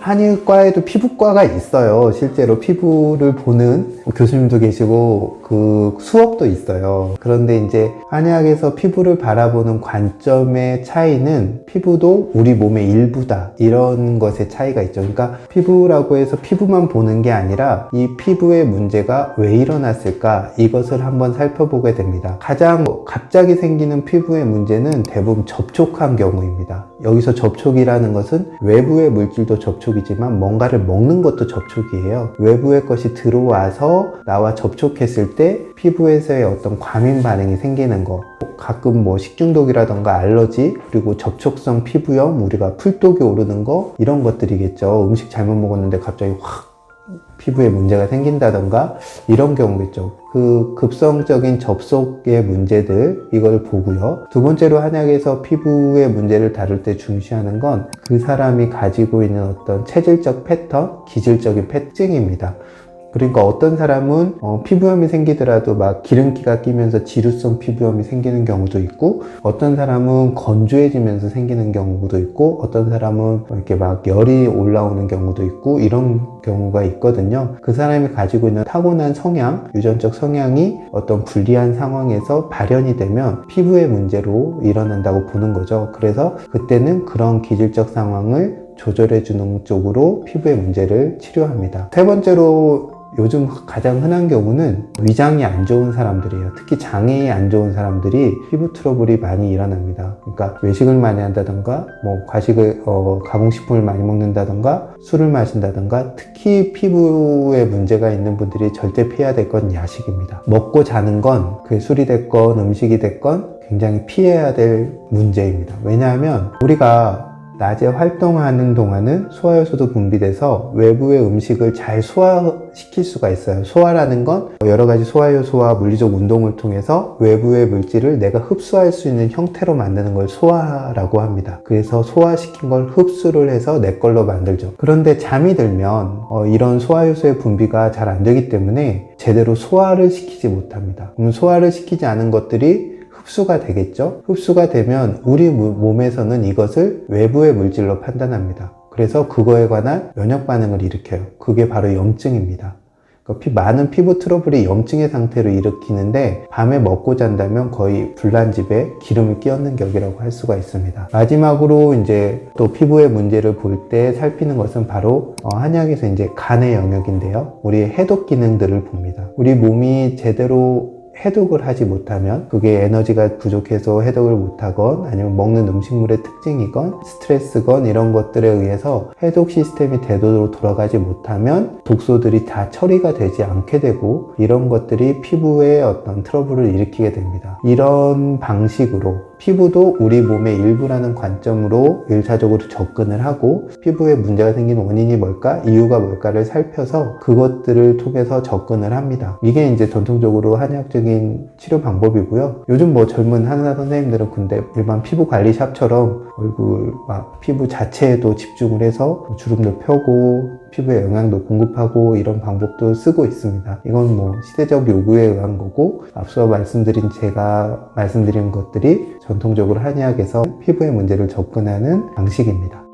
한의과에도 피부과가 있어요. 실제로 피부를 보는 교수님도 계시고 그 수업도 있어요. 그런데 이제 한의학에서 피부를 바라보는 관점의 차이는 피부도 우리 몸의 일부다, 이런 것의 차이가 있죠. 그러니까 피부라고 해서 피부만 보는 게 아니라 이 피부의 문제가 왜 일어났을까, 이것을 한번 살펴보게 됩니다. 가장 갑자기 생기는 피부의 문제는 대부분 접촉한 경우입니다. 여기서 접촉이라는 것은 외부의 물질도 접촉이지만 뭔가를 먹는 것도 접촉이에요. 외부의 것이 들어와서 나와 접촉했을 때 피부에서의 어떤 과민 반응이 생기는 거, 가끔 뭐 식중독이라던가 알러지, 그리고 접촉성 피부염, 우리가 풀독이 오르는 거, 이런 것들이겠죠. 음식 잘못 먹었는데 갑자기 확 피부에 문제가 생긴다던가 이런 경우겠죠. 그 급성적인 접촉의 문제들, 이걸 보고요. 두 번째로 한약에서 피부의 문제를 다룰 때 중시하는 건 그 사람이 가지고 있는 어떤 체질적 패턴, 기질적인 특징입니다. 그러니까 어떤 사람은 피부염이 생기더라도 막 기름기가 끼면서 지루성 피부염이 생기는 경우도 있고, 어떤 사람은 건조해지면서 생기는 경우도 있고, 어떤 사람은 이렇게 막 열이 올라오는 경우도 있고, 이런 경우가 있거든요. 그 사람이 가지고 있는 타고난 성향, 유전적 성향이 어떤 불리한 상황에서 발현이 되면 피부의 문제로 일어난다고 보는 거죠. 그래서 그때는 그런 기질적 상황을 조절해 주는 쪽으로 피부의 문제를 치료합니다. 세 번째로 요즘 가장 흔한 경우는 위장이 안 좋은 사람들이에요. 특히 장이 안 좋은 사람들이 피부 트러블이 많이 일어납니다. 그러니까 외식을 많이 한다던가, 뭐 과식을, 가공식품을 많이 먹는다던가, 술을 마신다던가, 특히 피부에 문제가 있는 분들이 절대 피해야 될 건 야식입니다. 먹고 자는 건, 그게 술이 됐건 음식이 됐건 굉장히 피해야 될 문제입니다. 왜냐하면 우리가 낮에 활동하는 동안은 소화효소도 분비돼서 외부의 음식을 잘 소화시킬 수가 있어요. 소화라는 건 여러 가지 소화효소와 물리적 운동을 통해서 외부의 물질을 내가 흡수할 수 있는 형태로 만드는 걸 소화라고 합니다. 그래서 소화시킨 걸 흡수를 해서 내 걸로 만들죠. 그런데 잠이 들면 이런 소화효소의 분비가 잘 안 되기 때문에 제대로 소화를 시키지 못합니다. 그럼 소화를 시키지 않은 것들이 흡수가 되겠죠. 흡수가 되면 우리 몸에서는 이것을 외부의 물질로 판단합니다. 그래서 그거에 관한 면역 반응을 일으켜요. 그게 바로 염증입니다. 그러니까 많은 피부 트러블이 염증의 상태로 일으키는데, 밤에 먹고 잔다면 거의 불난집에 기름을 끼얹는 격이라고 할 수가 있습니다. 마지막으로 이제 또 피부의 문제를 볼 때 살피는 것은 바로 한약에서 이제 간의 영역인데요. 우리의 해독 기능들을 봅니다. 우리 몸이 제대로 해독을 하지 못하면, 그게 에너지가 부족해서 해독을 못하건, 아니면 먹는 음식물의 특징이건 스트레스건 이런 것들에 의해서 해독 시스템이 제대로 돌아가지 못하면 독소들이 다 처리가 되지 않게 되고, 이런 것들이 피부에 어떤 트러블을 일으키게 됩니다. 이런 방식으로 피부도 우리 몸의 일부라는 관점으로 1차적으로 접근을 하고, 피부에 문제가 생긴 원인이 뭘까, 이유가 뭘까를 살펴서 그것들을 통해서 접근을 합니다. 이게 이제 전통적으로 한의학적인 치료 방법이고요. 요즘 뭐 젊은 한의사 선생님들은 근데 일반 피부 관리 샵처럼 얼굴 막 피부 자체에도 집중을 해서 주름도 펴고 피부에 영양도 공급하고 이런 방법도 쓰고 있습니다. 이건 뭐 시대적 요구에 의한 거고, 앞서 제가 말씀드린 것들이 전통적으로 한의학에서 피부의 문제를 접근하는 방식입니다.